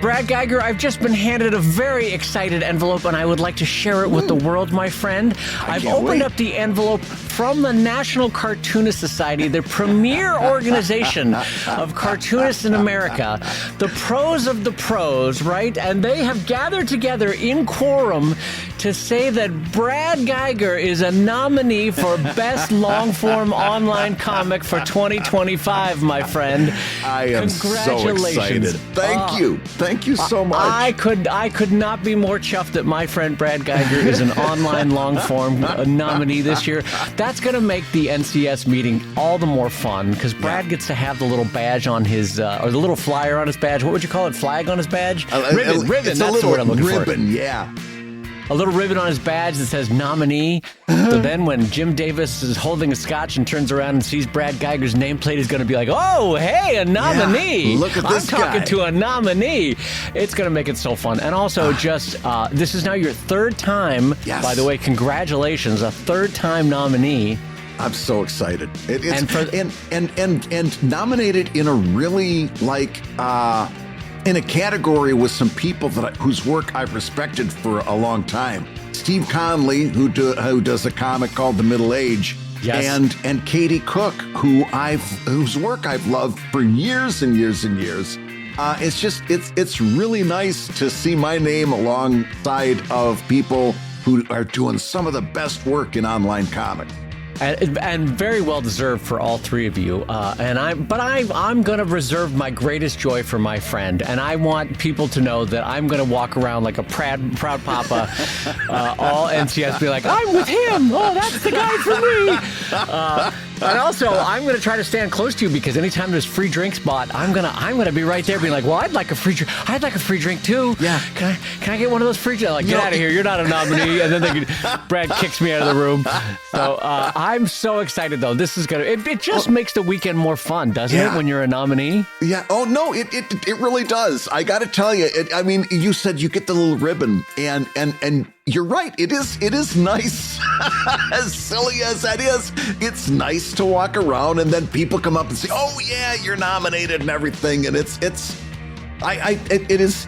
Brad Geiger, I've just been handed a very excited envelope, and I would like to share it with the world, my friend. I've opened up the envelope from the National Cartoonist Society, the premier organization of cartoonists in America, the pros of the pros, right? And they have gathered together in quorum to say that Brad Geiger is a nominee for Best Long-Form Online Comic for 2025, my friend. I am so excited. Thank you. Thank you so much. I could not be more chuffed that my friend Brad Geiger is an online long-form nominee this year. That's going to make the NCS meeting all the more fun because Brad gets to have the little badge on his, or the little flyer on his badge. What would you call it? Flag on his badge? Ribbon. It's That's a little the word I'm looking for. ribbon, yeah. A little ribbon on his badge that says nominee. So then when Jim Davis is holding a scotch and turns around and sees Brad Geiger's nameplate, he's going to be like, oh, hey, a nominee. Yeah, look at this guy. I'm talking to a nominee. It's going to make it so fun. And also this is now your third time. Yes. By the way, congratulations, a third time nominee. I'm so excited. And nominated in a really in a category with some people whose work I've respected for a long time. Steve Conley, who does a comic called The Middle Age, and Katie Cook, whose work I've loved for years and years and years. It's really nice to see my name alongside of people who are doing some of the best work in online comics. And very well deserved for all three of you. I'm going to reserve my greatest joy for my friend, and I want people to know that I'm going to walk around like a proud papa. All NCS be like, I'm with him. Oh, that's the guy for me. And also, I'm going to try to stand close to you because anytime there's free drinks bought, I'm gonna be right there, being like, well, I'd like a free drink too. Yeah. Can I get one of those free drinks? Like, get out of here. You're not a nominee. And then Brad kicks me out of the room. So I'm so excited though. This is it just makes the weekend more fun, doesn't it? When you're a nominee. Yeah. Oh no, it really does. I got to tell you. I mean, you said you get the little ribbon, and you're right. It is nice. As silly as that is, it's nice to walk around and then people come up and say, "Oh yeah, you're nominated" and everything. And it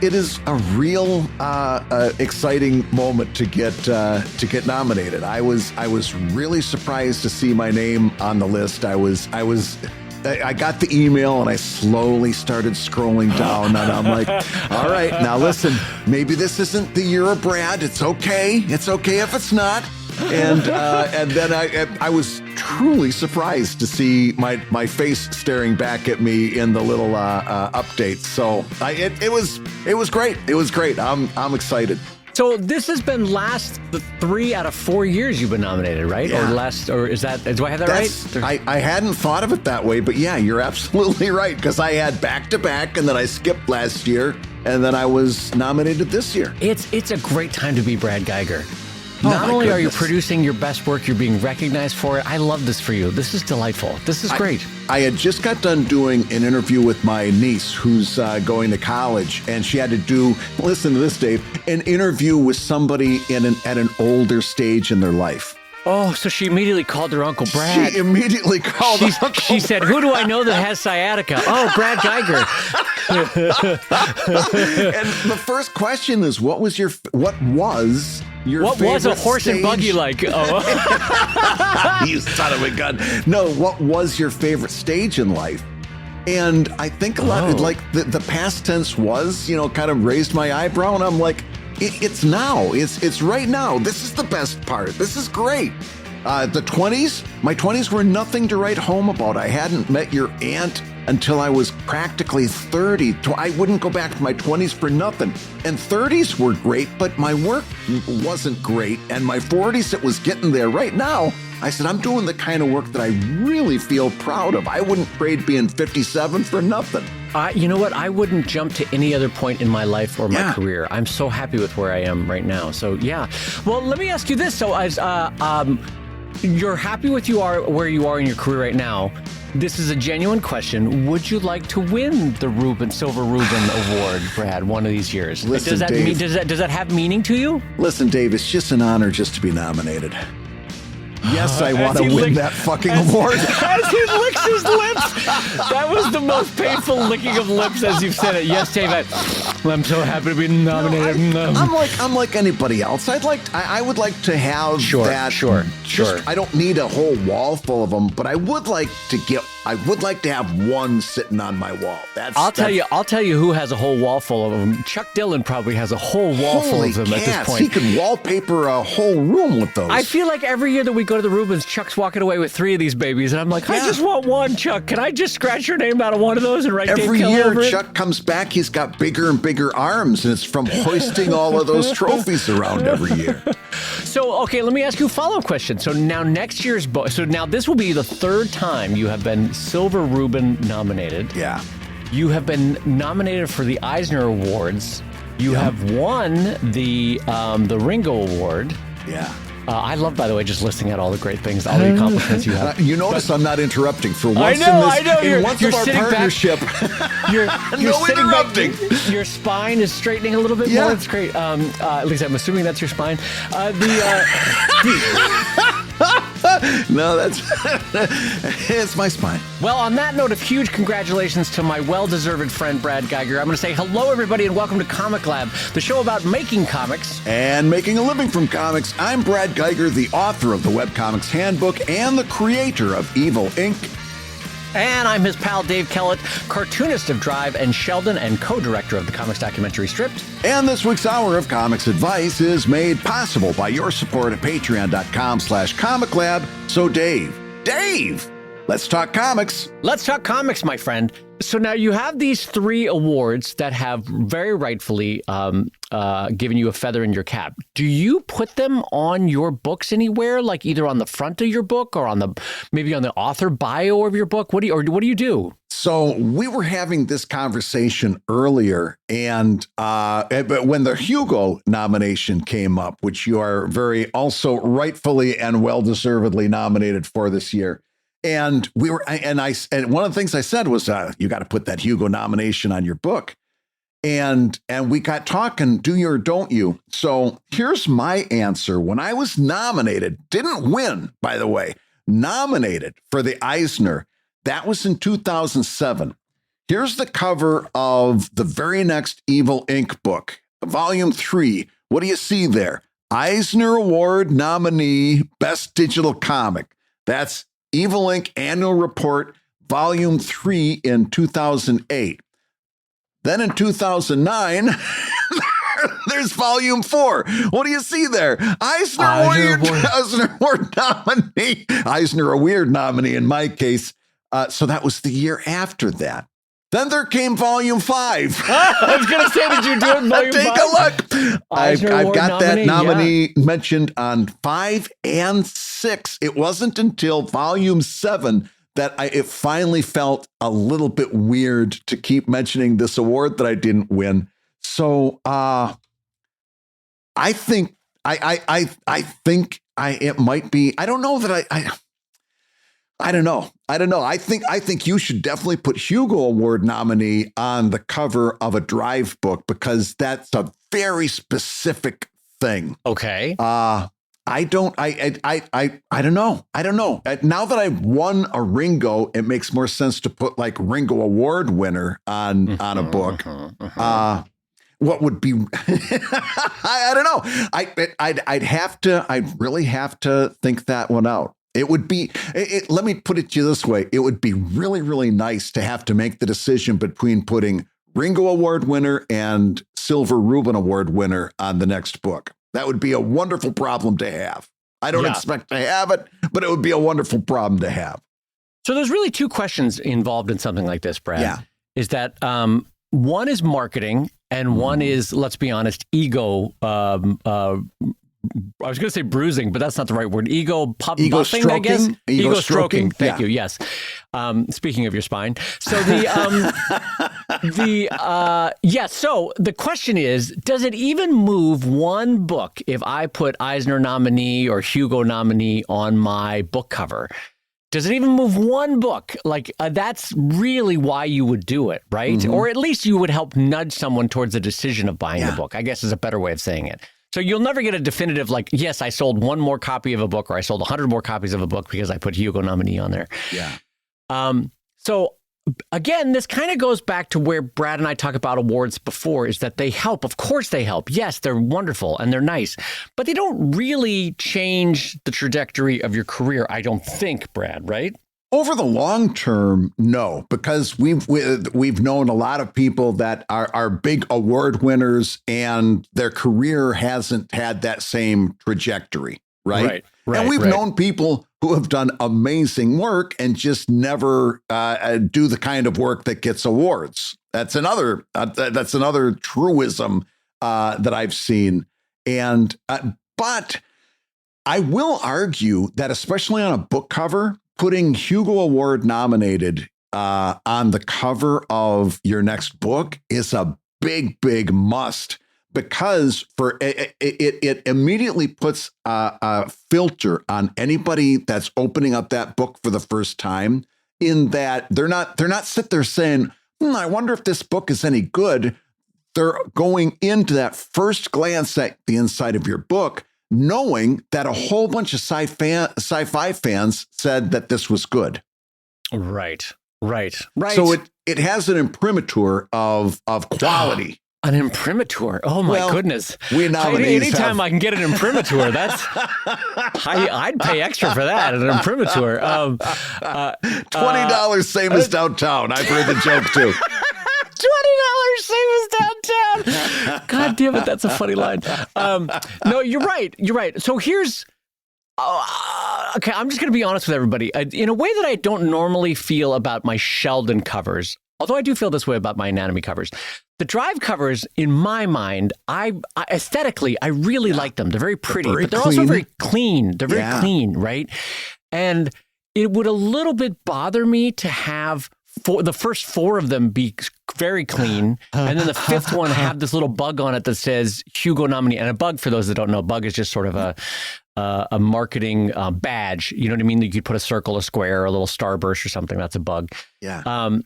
is a real exciting moment to get nominated. I was really surprised to see my name on the list. I got the email and I slowly started scrolling down and I'm like, all right, now listen, maybe this isn't the year of Brad. It's okay. It's okay if it's not. And then I was truly surprised to see my face staring back at me in the little updates. So it was great. It was great. I'm excited. So this has been the 3 out of 4 years you've been nominated, right? Yeah. Or is that, do I have that right? I hadn't thought of it that way, but yeah, you're absolutely right. Because I had back-to-back and then I skipped last year and then I was nominated this year. It's a great time to be Brad Geiger. Oh, Not only are you producing your best work, you're being recognized for it. I love this for you. This is delightful. This is great. I had just got done doing an interview with my niece who's going to college, and she had to do, listen to this, Dave, an interview with somebody at an older stage in their life. Oh, so she immediately called her Uncle Brad. She immediately called Uncle She said, who do I know that has sciatica? Oh, Brad Geiger. And the first question is, what was your a horse stage? and buggy like? Oh. You son of a gun. No, what was your favorite stage in life? And I think a lot of like the past tense was, kind of raised my eyebrow, and I'm like, it's now. It's right now. This is the best part. This is great. The 20s, my 20s were nothing to write home about. I hadn't met your aunt until I was practically 30. I wouldn't go back to my 20s for nothing. And 30s were great, but my work wasn't great. And my 40s, it was getting there. Right now, I said, I'm doing the kind of work that I really feel proud of. I wouldn't trade being 57 for nothing. You know what? I wouldn't jump to any other point in my life or my career. I'm so happy with where I am right now. So, yeah. Well, let me ask you this. So, as you're happy with where you are in your career right now, this is a genuine question. Would you like to win the Silver Reuben Award, Brad, one of these years? Listen, Dave, does that have meaning to you? Listen, Dave, it's just an honor just to be nominated. Yes, I want to he win that fucking award. As he licks his lips. That was the most painful licking of lips as you've said it. Yes, Dave, I'm so happy to be nominated. I'm like anybody else. I would like to have that. Sure. I don't need a whole wall full of them, but I would like to have one sitting on my wall. I'll tell you who has a whole wall full of them. Chuck Dillon probably has a whole wall full of them at this point. He could wallpaper a whole room with those. I feel like every year that we go to the Rubens, Chuck's walking away with 3 of these babies, and I'm like, I just want one, Chuck. Can I just scratch your name out of one of those and write Dave Kelly every year over it? Chuck comes back, he's got bigger and bigger arms, and it's from hoisting all of those trophies around every year. So, okay, let me ask you a follow-up question. So now next year's book, so now this will be the 3rd time you have been Silver Reuben nominated. Yeah. You have been nominated for the Eisner Awards. You have won the Ringo Award. Yeah. I love, by the way, just listing out all the great things, all the accomplishments you have. You notice I'm not interrupting for once I know. in once You're of our sitting partnership. You're No sitting interrupting. back. Your spine is straightening a little bit more. It's great. At least I'm assuming that's your spine. No, that's it's my spine. Well, on that note of huge congratulations to my well-deserved friend Brad Geiger, I'm going to say hello, everybody, and welcome to Comic Lab, the show about making comics and making a living from comics. I'm Brad Geiger, the author of the Webcomics Handbook and the creator of Evil Inc. And I'm his pal Dave Kellett, cartoonist of Drive and Sheldon and co-director of the comics documentary Stripped. And this week's Hour of Comics Advice is made possible by your support at patreon.com/comiclab. So Dave, let's talk comics. Let's talk comics, my friend. So now you have these 3 awards that have very rightfully given you a feather in your cap. Do you put them on your books anywhere, like either on the front of your book or maybe on the author bio of your book? What do you do? So we were having this conversation earlier, and but when the Hugo nomination came up, which you are very also rightfully and well-deservedly nominated for this year. And one of the things I said was, you got to put that Hugo nomination on your book. And we got talking, do you or don't you? So here's my answer. When I was nominated, didn't win, by the way, nominated for the Eisner, that was in 2007. Here's the cover of the very next Evil Inc. book, Volume 3. What do you see there? Eisner Award nominee, Best Digital Comic. That's Evil Inc. Annual Report, Volume 3 in 2008. Then in 2009, there's Volume 4. What do you see there? Eisner Award nominee. Eisner Award nominee in my case. So that was the year after that. Then there came Volume 5. I was going to say, did you do it in Volume 5? Take a look. I've got that nominee mentioned on 5 and 6. It wasn't until Volume 7 that it finally felt a little bit weird to keep mentioning this award that I didn't win. So I think it might be. I don't know that I don't know. I think you should definitely put Hugo Award nominee on the cover of a Drive book because that's a very specific thing. Okay. I don't know. Now that I've won a Ringo, it makes more sense to put like Ringo Award winner on a book. What would be? I don't know. I'd really have to think that one out. It would be, let me put it to you this way. It would be really, really nice to have to make the decision between putting Ringo Award winner and Silver Reuben Award winner on the next book. That would be a wonderful problem to have. I don't expect to have it, but it would be a wonderful problem to have. So there's really 2 questions involved in something like this, Brad. Yeah. Is that one is marketing and one is, let's be honest, ego. I was going to say bruising, but that's not the right word. Ego buffing, stroking, I guess. Ego stroking. Yeah. Thank you. Yes. Speaking of your spine. So So the question is, does it even move one book if I put Eisner nominee or Hugo nominee on my book cover? Does it even move one book? Like, that's really why you would do it, right? Mm-hmm. Or at least you would help nudge someone towards the decision of buying the book, I guess is a better way of saying it. So you'll never get a definitive like, yes, I sold one more copy of a book or I sold 100 more copies of a book because I put Hugo nominee on there. Yeah. So again, this kind of goes back to where Brad and I talk about awards before, is that they help. Of course they help. Yes, they're wonderful and they're nice, but they don't really change the trajectory of your career, I don't think, Brad, right? Over the long term, no, because we've known a lot of people that are big award winners and their career hasn't had that same trajectory, right? And we've known people who have done amazing work and just never do the kind of work that gets awards. That's another truism that I've seen. And but I will argue that, especially on a book cover, putting Hugo Award nominated on the cover of your next book is a big must, because it immediately puts a filter on anybody that's opening up that book for the first time, in that they're not sit there saying, I wonder if this book is any good. They're going into that first glance at the inside of your book, knowing that a whole bunch of sci-fi fans said that this was good. Right. So it has an imprimatur of quality. An imprimatur. Oh my goodness. We nominees anytime I can get an imprimatur, that's I'd pay extra for that. An imprimatur. $20, same as downtown. I've heard the joke too. $20, same as downtown. God damn it, that's a funny line. No, you're right. So here's okay, I'm just going to be honest with everybody. In a way that I don't normally feel about my Sheldon covers, although I do feel this way about my anatomy covers. The Drive covers, in my mind, I aesthetically, I really like them. They're very pretty, but they're also very clean. They're very clean, right? And it would a little bit bother me to have the first four of them be very clean, and then the fifth one have this little bug on it that says Hugo nominee. And a bug, for those that don't know, bug is just sort of a marketing badge. You know what I mean? You could put a circle, a square, a little starburst or something. That's a bug. Yeah.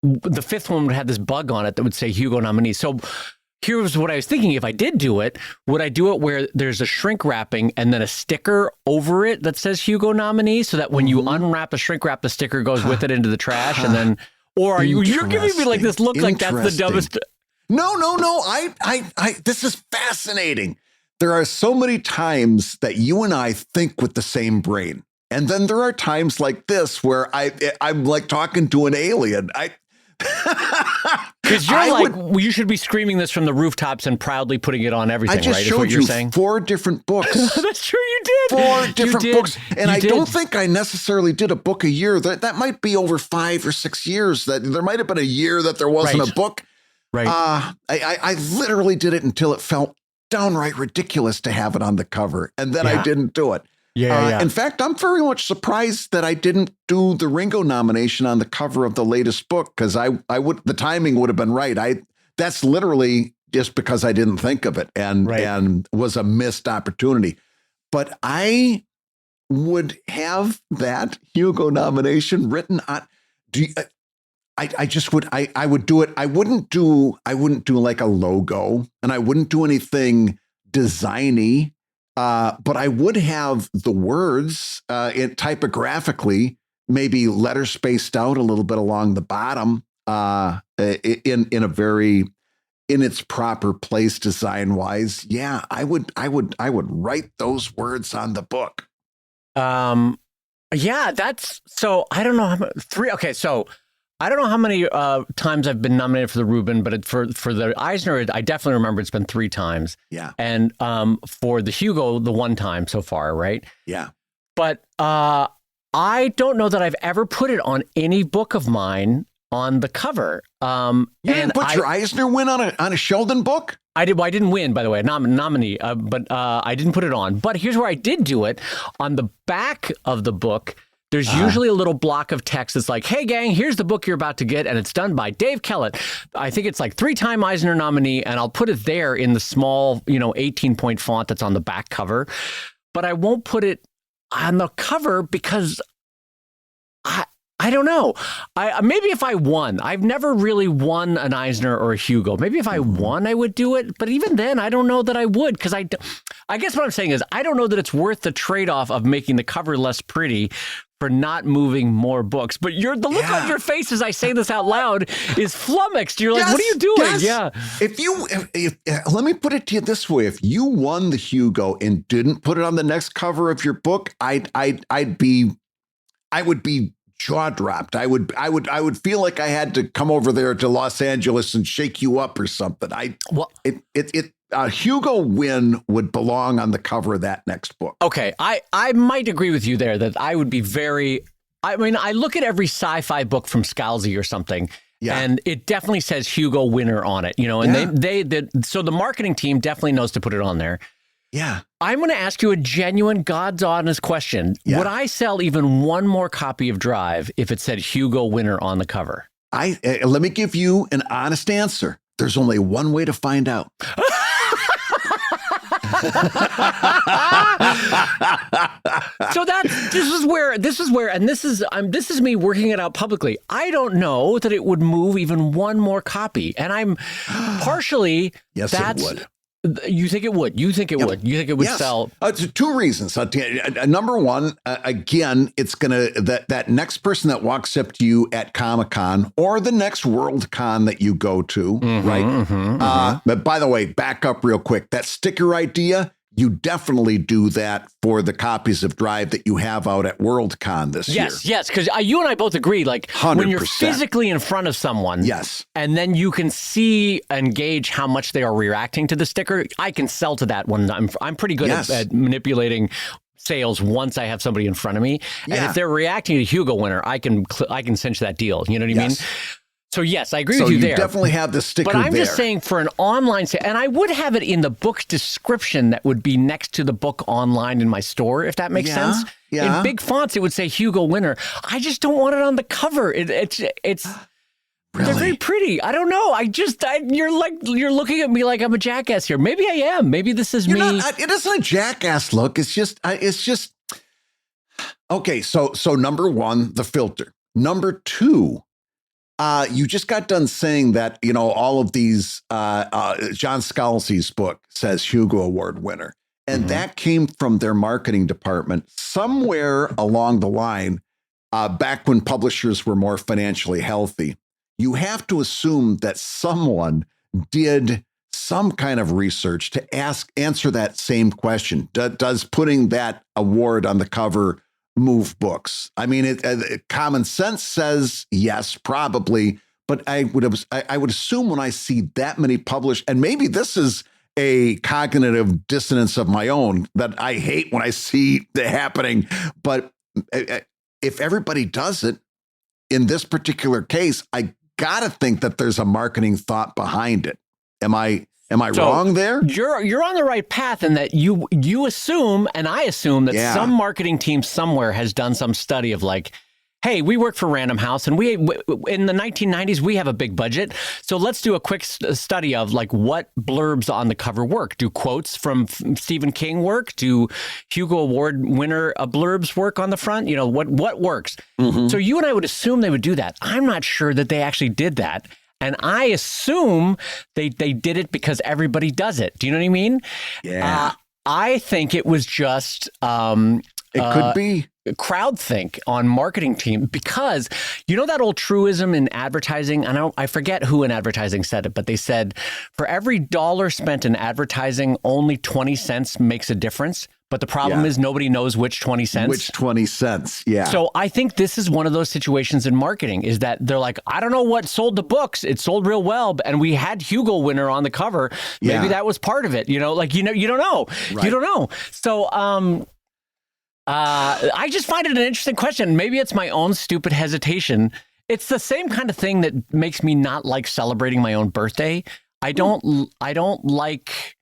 The fifth one would have this bug on it that would say Hugo nominee. So here's what I was thinking. If I did do it, would I do it where there's a shrink wrapping and then a sticker over it that says Hugo nominee, so that when you unwrap the shrink wrap, the sticker goes with it into the trash? And then, or you're giving me like this look like that's the dumbest. No. I this is fascinating. There are so many times that you and I think with the same brain. And then there are times like this where I'm like talking to an alien. Because you're you should be screaming this from the rooftops and proudly putting it on everything, I just right? showed you 4 different books. That's true, you did. 4 different books. And I don't think I necessarily did a book a year. That might be over 5 or 6 years. That there might have been a year that there wasn't a book. Right. I literally did it until it felt downright ridiculous to have it on the cover. And then I didn't do it. Yeah. In fact, I'm very much surprised that I didn't do the Ringo nomination on the cover of the latest book, because the timing would have been right. That's literally just because I didn't think of it and was a missed opportunity. But I would have that Hugo nomination written on. I would do it. I wouldn't do like a logo, and I wouldn't do anything designy. But I would have the words typographically, maybe letter spaced out a little bit along the bottom, in its proper place design wise. Yeah, I would write those words on the book. Yeah, that's so. I don't know how many, 3. Okay, so I don't know how many times I've been nominated for the Reuben, but for the Eisner, I definitely remember it's been 3 times. Yeah. And for the Hugo, the 1 time so far, right? Yeah. But I don't know that I've ever put it on any book of mine on the cover. You didn't put your Eisner win on a Sheldon book? I did. Well, I didn't win, by the way, nominee, but I didn't put it on. But here's where I did do it. On the back of the book, there's usually a little block of text that's like, hey, gang, here's the book you're about to get, and it's done by Dave Kellett. I think it's like 3-time Eisner nominee, and I'll put it there in the small, 18-point font that's on the back cover. But I won't put it on the cover because I I don't know. Maybe if I won, I've never really won an Eisner or a Hugo. Maybe if I won, I would do it. But even then, I don't know that I would, because I guess what I'm saying is I don't know that it's worth the trade-off of making the cover less pretty for not moving more books. But the look on your face as I say this out loud is flummoxed. You're like, what are you doing? Yes. Yeah. If let me put it to you this way: if you won the Hugo and didn't put it on the next cover of your book, I would be jaw dropped. I would feel like I had to come over there to Los Angeles and shake you up or something. A Hugo win would belong on the cover of that next book. Okay, I might agree with you there that I would be I look at every sci-fi book from Scalzi or something, and it definitely says Hugo winner on it, and so the marketing team definitely knows to put it on there. Yeah. I'm going to ask you a genuine, God's honest question. Yeah. Would I sell even one more copy of Drive if it said Hugo winner on the cover? Let me give you an honest answer. There's only one way to find out. So this is me working it out publicly. I don't know that it would move even one more copy, and I'm partially yes, it would. You think it would? You think it would? You think it would sell? Two reasons. Number one, again, it's gonna that next person that walks up to you at Comic-Con or the next World Con that you go to, right? But by the way, back up real quick. That sticker idea, you definitely do that for the copies of Drive that you have out at World Con this year. Yes, because you and I both agree, like 100%. When you're physically in front of someone, and then you can see and gauge how much they are reacting to the sticker, I can sell to that one. I'm pretty good at manipulating sales once I have somebody in front of me. And if they're reacting to Hugo winner, I can cinch that deal. You know what I mean? So yes, I agree with you there. So you definitely have the sticker there. But I'm just saying for an online sale, and I would have it in the book description that would be next to the book online in my store, if that makes sense. Yeah. In big fonts, it would say Hugo winner. I just don't want it on the cover. It's Really? They're very pretty. I don't know. You're looking at me like I'm a jackass here. Maybe I am. Maybe this is me. It isn't a jackass look. It's just okay. So number one, the filter. Number two, you just got done saying that, all of these, John Scalzi's book says Hugo Award winner. And that came from their marketing department somewhere along the line, back when publishers were more financially healthy. You have to assume that someone did some kind of research to answer that same question. Does putting that award on the cover move books? I mean, common sense says yes, probably, but I would assume when I see that many published, and maybe this is a cognitive dissonance of my own that I hate when I see it happening, but if everybody does it in this particular case, I gotta think that there's a marketing thought behind it. Am I wrong there? You're on the right path in that you assume, and I assume that some marketing team somewhere has done some study of like, hey, we work for Random House, and we in the 1990s we have a big budget, so let's do a quick study of like what blurbs on the cover work. Do quotes from Stephen King work? Do Hugo Award winner blurbs work on the front? What works? So you and I would assume they would do that. I'm not sure that they actually did that. And I assume they did it because everybody does it. Do you know what I mean? Yeah. I think it was just it could be crowdthink on marketing team, because that old truism in advertising, I forget who in advertising said it, but they said for every dollar spent in advertising, only 20 cents makes a difference. But the problem is nobody knows which 20 cents. Which 20 cents, yeah. So I think this is one of those situations in marketing is that they're like, I don't know what sold the books. It sold real well, and we had Hugo winner on the cover. Maybe that was part of it. You don't know. Right. You don't know. So I just find it an interesting question. Maybe it's my own stupid hesitation. It's the same kind of thing that makes me not like celebrating my own birthday. I don't like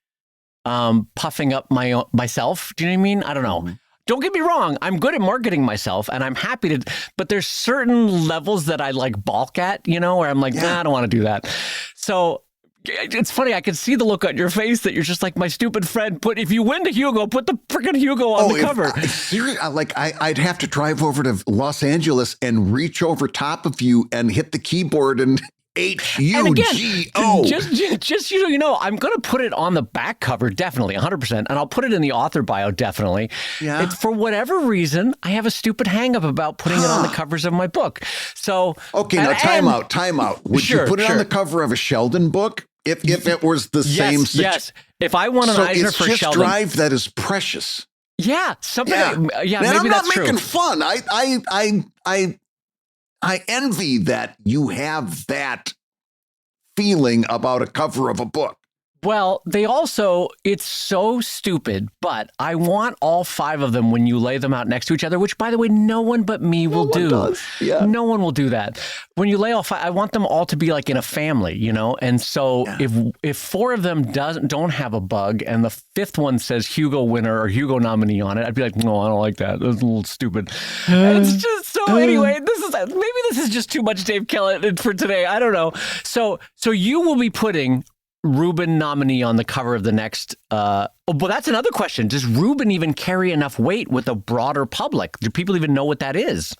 puffing up myself. Do you know what I mean? I don't know. Don't get me wrong. I'm good at marketing myself and I'm happy to, but there's certain levels that I like balk at, where I'm like, nah, I don't want to do that. So It's funny. I can see the look on your face that you're just like, my stupid friend. If you win the Hugo, put the freaking Hugo on the cover. Seriously, like I'd have to drive over to Los Angeles and reach over top of you and hit the keyboard and Hugo. Just so you know, I'm going to put it on the back cover, definitely, 100%. And I'll put it in the author bio, definitely. Yeah. For whatever reason, I have a stupid hang up about putting it on the covers of my book. So, okay, now time out. Would you put it on the cover of a Sheldon book? If it was the same situation? Yes. If I want an Eisner for it's just Sheldon. drive that is precious. Yeah. Something. Yeah. Man, maybe I'm that's not true. making fun. I envy that you have that feeling about a cover of a book. Well, it's so stupid, but I want all 5 of them when you lay them out next to each other, which, by the way, no one but me will do. Does. Yeah. No one will do that. When you lay all 5, I want them all to be like in a family, you know? And so if 4 of them don't have a bug and the 5th one says Hugo winner or Hugo nominee on it, I'd be like, no, I don't like that. That's a little stupid. It's just so anyway, maybe this is just too much Dave Kellett for today. I don't know. So you will be putting Reuben nominee on the cover of the next. Well, that's another question. Does Reuben even carry enough weight with a broader public? Do people even know what that is?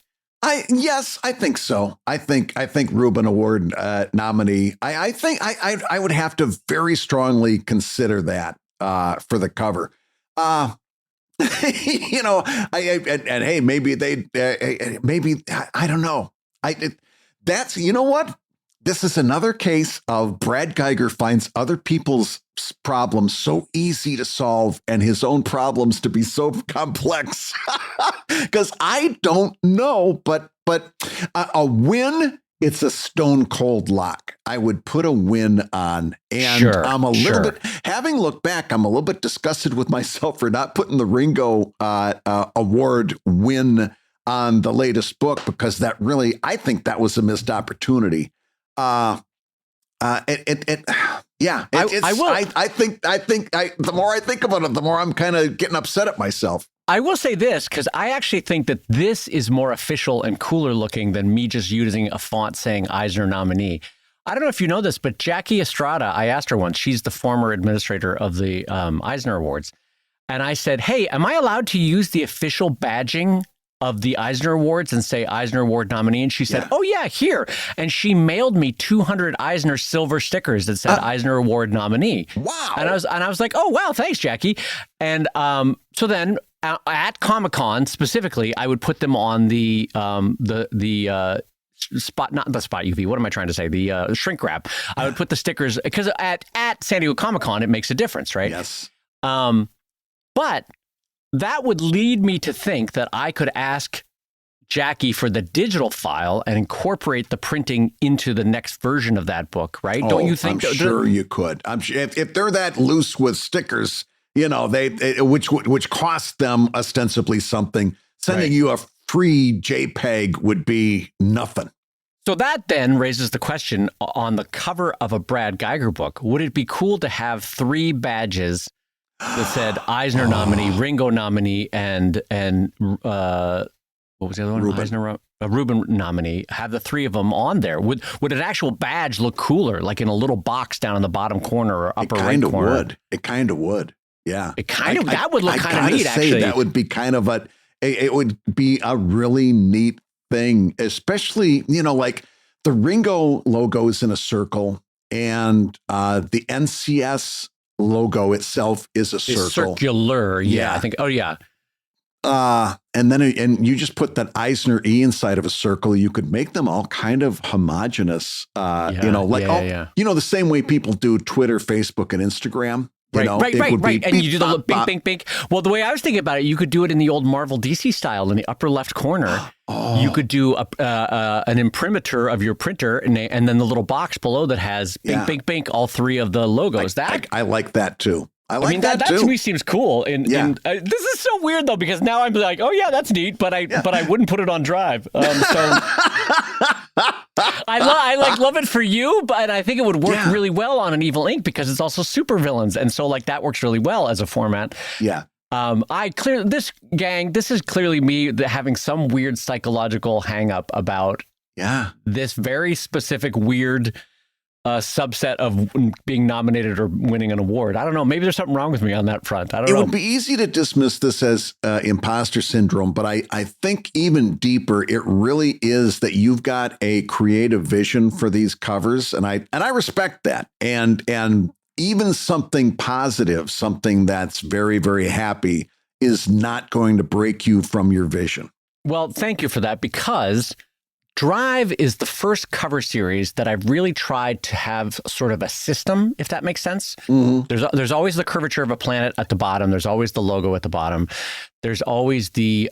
Yes, I think so. I think Reuben Award nominee. I think I would have to very strongly consider that for the cover. You know, and hey, maybe I don't know. That's, you know what? This is another case of Brad Geiger finds other people's problems so easy to solve and his own problems to be so complex. Because I don't know, but a win, it's a stone cold lock. I would put a win on. And I'm a little bit, having looked back, I'm a little bit disgusted with myself for not putting the Ringo Award win on the latest book, because I think that was a missed opportunity. I think the more I think about it, the more I'm kind of getting upset at myself. I will say this, because I actually think that this is more official and cooler looking than me just using a font saying Eisner nominee. I don't know if you know this, but Jackie Estrada, I asked her once, she's the former administrator of the Eisner Awards. And I said, hey, am I allowed to use the official badging of the Eisner Awards and say Eisner Award nominee? And she said, oh yeah, here. And she mailed me 200 Eisner silver stickers that said Eisner Award nominee. Wow. And I was like, oh, wow, thanks, Jackie. And so then at Comic-Con specifically, I would put them on the spot, not the spot UV. What am I trying to say? The shrink wrap. I would put the stickers, because at San Diego Comic-Con, it makes a difference, right? Yes. But that would lead me to think that I could ask Jackie for the digital file and incorporate the printing into the next version of that book, right? Don't you think? I'm sure you could. I'm sure if they're that loose with stickers, you know, which cost them ostensibly something, sending you a free JPEG would be nothing. So that then raises the question, on the cover of a Brad Geiger book, would it be cool to have 3 badges that said Eisner nominee, Ringo nominee, and what was the other one? Reuben. Eisner, Reuben nominee. Have the 3 of them on there. Would an actual badge look cooler, like in a little box down in the bottom corner or upper right corner? It kind of would. Yeah. That would look kind of neat, actually. That would be kind of it would be a really neat thing, especially, you know, like the Ringo logo is in a circle, and the NCS logo itself is a circle. It's circular. Yeah. I think. Oh, yeah. And you just put that Eisner E inside of a circle. You could make them all kind of homogenous. You know, like you know, the same way people do Twitter, Facebook, and Instagram. Right. And you do the little bink, bink, bink. Well, the way I was thinking about it, you could do it in the old Marvel DC style in the upper left corner. You could do an imprimatur of your printer and then the little box below that has bink, bink, bink, all 3 of the logos. I like that too. I mean, that too. To me seems cool. This is so weird though, because now I'm like, oh yeah, that's neat, but I wouldn't put it on Drive. So I love it for you, but I think it would work really well on an Evil Ink, because it's also supervillains, and so like that works really well as a format. Yeah. This is clearly me having some weird psychological hang up about this very specific weird subset of being nominated or winning an award. I don't know. Maybe there's something wrong with me on that front. I don't know. It would be easy to dismiss this as imposter syndrome, but I think even deeper, it really is that you've got a creative vision for these covers, and I respect that. And even something positive, something that's very, very happy, is not going to break you from your vision. Well, thank you for that, because Drive is the first cover series that I've really tried to have sort of a system, if that makes sense. Mm-hmm. There's always the curvature of a planet at the bottom. There's always the logo at the bottom. There's always the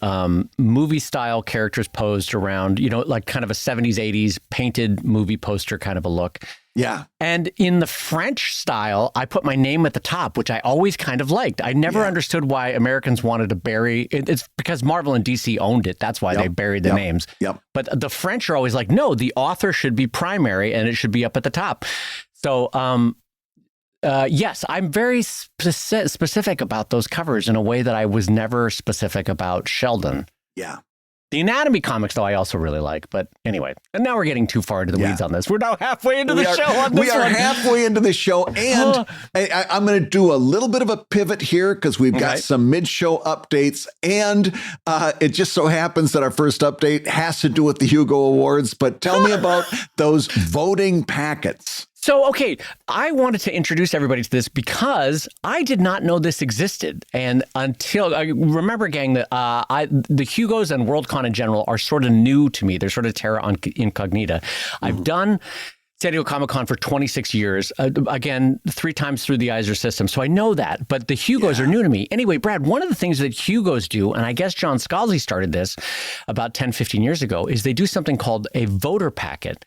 movie style characters posed around, like kind of a 70s, 80s painted movie poster kind of a look. Yeah. And in the French style, I put my name at the top, which I always kind of liked. I never understood why Americans wanted to bury it. It's because Marvel and DC owned it. That's why they buried the names. Yep. But the French are always like, no, the author should be primary and it should be up at the top. So, yes, I'm very specific about those covers in a way that I was never specific about Sheldon. Yeah. The Anatomy comics, though, I also really like. But anyway, and now we're getting too far into the weeds on this. We're now halfway into the show on this We are one. halfway into the show. And I'm going to do a little bit of a pivot here because we've got some mid-show updates. And it just so happens that our first update has to do with the Hugo Awards. But tell me about those voting packets. So, okay, I wanted to introduce everybody to this because I did not know this existed. And until I remember, gang, that the Hugos and Worldcon in general are sort of new to me. They're sort of terra incognita. I've done San Diego Comic-Con for 26 years, again, 3 times through the Eisner system. So I know that, but the Hugos are new to me. Anyway, Brad, one of the things that Hugos do, and I guess John Scalzi started this about 10, 15 years ago, is they do something called a voter packet,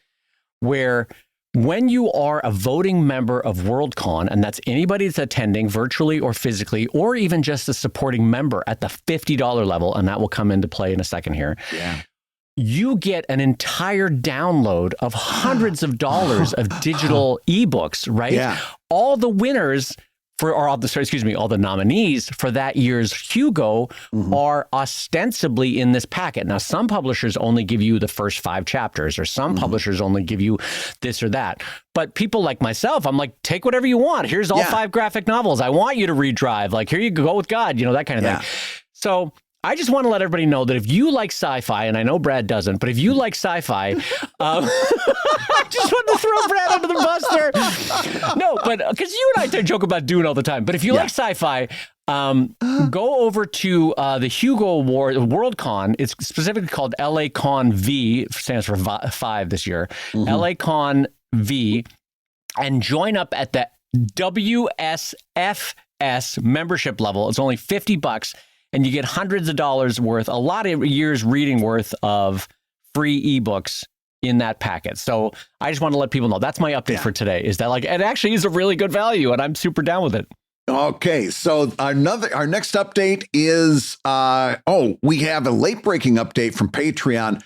where when you are a voting member of Worldcon, and that's anybody that's attending virtually or physically, or even just a supporting member at the $50 level, and that will come into play in a second here, you get an entire download of hundreds of dollars of digital ebooks, right? Yeah. All the winners all the nominees for that year's Hugo are ostensibly in this packet. Now, some publishers only give you the first 5 chapters, or some publishers only give you this or that. But people like myself, I'm like, take whatever you want. Here's all 5 graphic novels. I want you to read Drive. Like, here you go with God, that kind of thing. So I just want to let everybody know that if you like sci-fi, and I know Brad doesn't, but if you like sci-fi, I just want to throw Brad under the bus there. No, but because you and I joke about Dune all the time. But if you like sci-fi, go over to the Hugo Award, Worldcon. It's specifically called LA Con V, stands for 5 this year. LA Con V, and join up at the WSFS membership level. It's only $50. And you get hundreds of dollars worth, a lot of years reading worth of free ebooks in that packet. So I just want to let people know that's my update for today, is that it actually is a really good value, and I'm super down with it. Okay, so our next update is, we have a late breaking update from Patreon.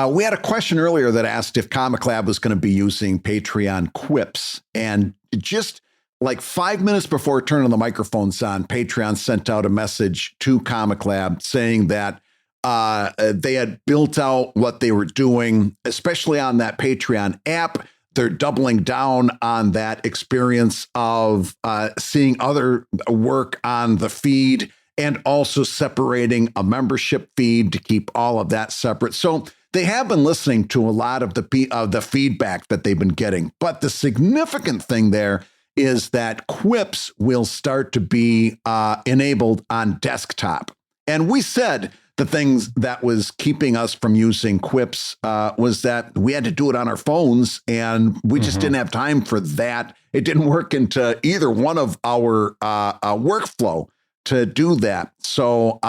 We had a question earlier that asked if Comic Lab was going to be using Patreon quips, and just like 5 minutes before turning the microphones on, Patreon sent out a message to Comic Lab saying that they had built out what they were doing, especially on that Patreon app. They're doubling down on that experience of seeing other work on the feed, and also separating a membership feed to keep all of that separate. So they have been listening to a lot of the feedback that they've been getting. But the significant thing there is that quips will start to be enabled on desktop. And we said the things that was keeping us from using quips was that we had to do it on our phones, and we just didn't have time for that. It didn't work into either one of our workflow to do that. So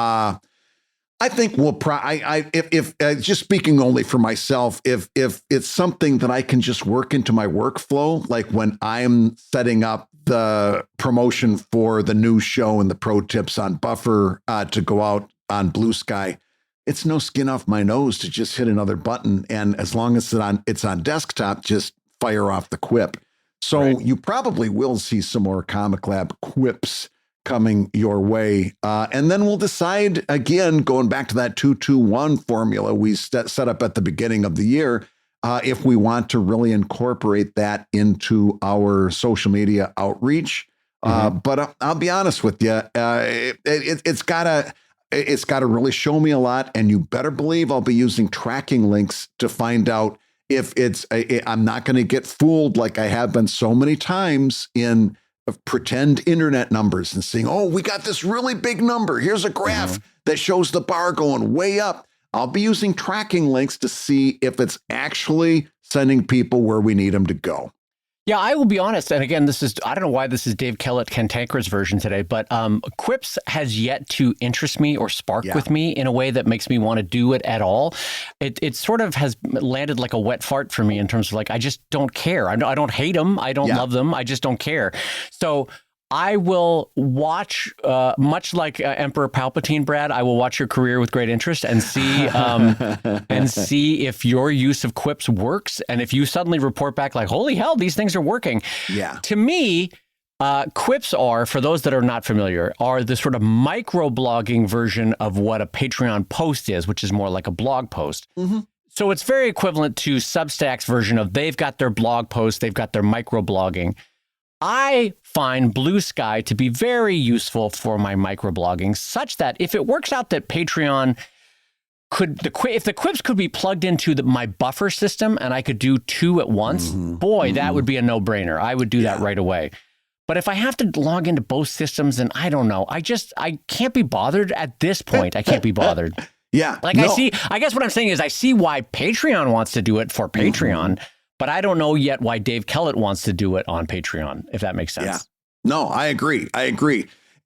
I think we'll if just speaking only for myself, if it's something that I can just work into my workflow, like when I'm setting up the promotion for the new show and the pro tips on Buffer to go out on Blue Sky, it's no skin off my nose to just hit another button. And as long as it's on desktop, just fire off the quip. So you probably will see some more Comic Lab quips coming your way. And then we'll decide, again, going back to that 2-2-1 formula we set up at the beginning of the year, if we want to really incorporate that into our social media outreach. But I'll be honest with you, it's gotta really show me a lot, and you better believe I'll be using tracking links to find out if I'm not going to get fooled like I have been so many times in pretend internet numbers and saying, oh, we got this really big number. Here's a graph that shows the bar going way up. I'll be using tracking links to see if it's actually sending people where we need them to go. Yeah, I will be honest. And again, I don't know why this is Dave Kellett Cantankerous version today, but Quips has yet to interest me or spark with me in a way that makes me want to do it at all. It sort of has landed like a wet fart for me in terms of like, I just don't care. I don't hate them. I don't love them. I just don't care. So I will watch, much like Emperor Palpatine, Brad, I will watch your career with great interest and see if your use of Quips works. And if you suddenly report back like, holy hell, these things are working. Yeah. To me, Quips are, for those that are not familiar, are the sort of micro-blogging version of what a Patreon post is, which is more like a blog post. So it's very equivalent to Substack's version of they've got their blog post, they've got their micro-blogging. I find Blue Sky to be very useful for my microblogging, such that if it works out that Patreon if the Quips could be plugged into my buffer system and I could do two at once, that would be a no-brainer. I would do that right away. But if I have to log into both systems, and I don't know, I can't be bothered at this point. I can't be bothered. I guess what I'm saying is I see why Patreon wants to do it for Patreon. But I don't know yet why Dave Kellett wants to do it on Patreon, if that makes sense. Yeah. No, I agree.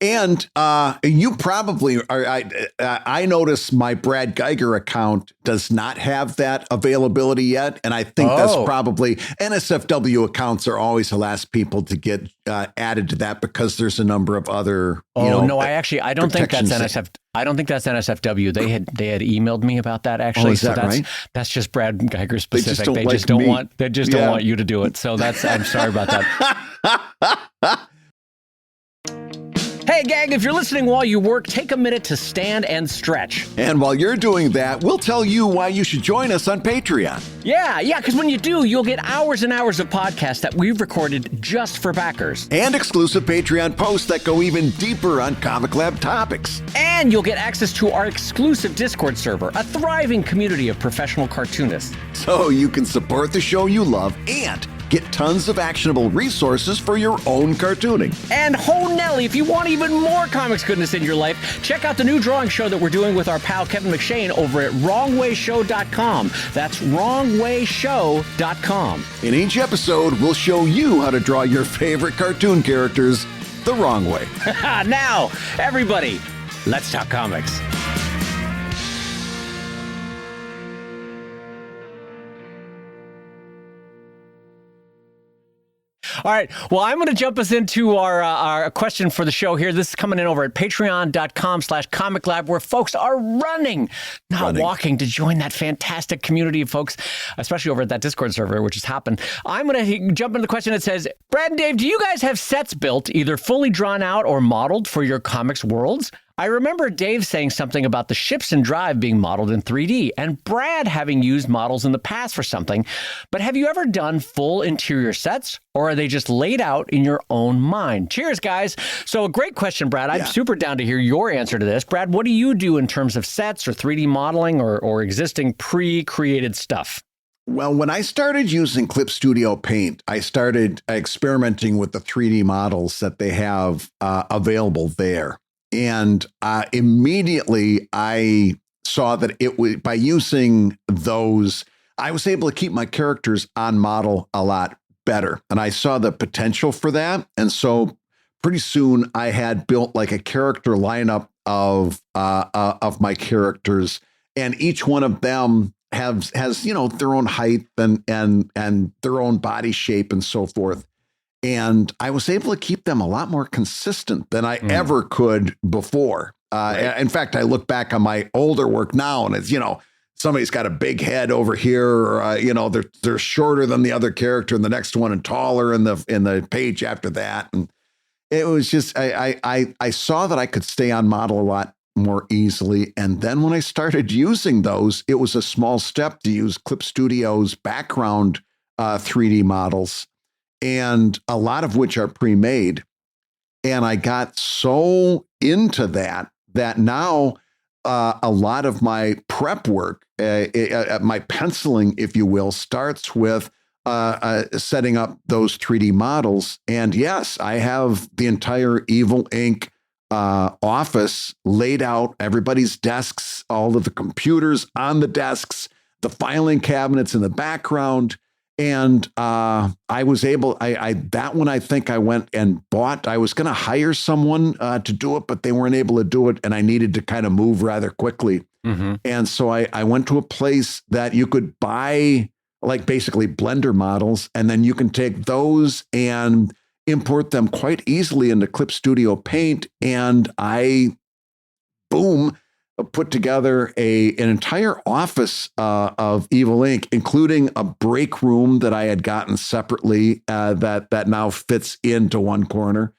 And you probably are. I notice my Brad Geiger account does not have that availability yet. And I think that's probably NSFW accounts are always the last people to get added to that because there's a number of other. I don't think that's NSF. I don't think that's NSFW. They had emailed me about that actually. That's just Brad Geiger specific. They just don't want you to do it. So I'm sorry about that. Hey, gang, if you're listening while you work, take a minute to stand and stretch. And while you're doing that, we'll tell you why you should join us on Patreon. Yeah, because when you do, you'll get hours and hours of podcasts that we've recorded just for backers. And exclusive Patreon posts that go even deeper on Comic Lab topics. And you'll get access to our exclusive Discord server, a thriving community of professional cartoonists. So you can support the show you love and get tons of actionable resources for your own cartooning. And ho Nelly, if you want even more comics goodness in your life, check out the new drawing show that we're doing with our pal Kevin McShane over at wrongwayshow.com. That's wrongwayshow.com. In each episode, we'll show you how to draw your favorite cartoon characters the wrong way. Now, everybody, let's talk comics. All right. Well, I'm going to jump us into our question for the show here. This is coming in over at patreon.com/comiclab, where folks are running, walking to join that fantastic community of folks, especially over at that Discord server, which has happened. I'm going to jump into the question that says, Brad and Dave, do you guys have sets built, either fully drawn out or modeled for your comics worlds? I remember Dave saying something about the ships in Drive being modeled in 3D, and Brad having used models in the past for something. But have you ever done full interior sets, or are they just laid out in your own mind? Cheers, guys. So a great question, Brad. I'm super down to hear your answer to this. Brad, what do you do in terms of sets or 3D modeling or existing pre-created stuff? Well, when I started using Clip Studio Paint, I started experimenting with the 3D models that they have available there. And immediately I saw that it was by using those, I was able to keep my characters on model a lot better. And I saw the potential for that. And so pretty soon I had built like a character lineup of my characters, and each one of them has their own height and their own body shape and so forth. And I was able to keep them a lot more consistent than I ever could before. In fact, I look back on my older work now, and it's, somebody's got a big head over here, or, they're shorter than the other character in the next one and taller in the page after that. And it was just, I saw that I could stay on model a lot more easily. And then when I started using those, it was a small step to use Clip Studio's background 3D models, and a lot of which are pre-made. And I got so into that now a lot of my prep work, my penciling, if you will, starts with setting up those 3D models. And yes, I have the entire Evil Inc. Office laid out, everybody's desks, all of the computers on the desks, the filing cabinets in the background. And I was able, that one, I think I went and bought. I was going to hire someone to do it, but they weren't able to do it. And I needed to kind of move rather quickly. Mm-hmm. And so I went to a place that you could buy like basically Blender models, and then you can take those and import them quite easily into Clip Studio Paint. And I, boom, put together an entire office of Evil Inc., including a break room that I had gotten separately that now fits into one corner.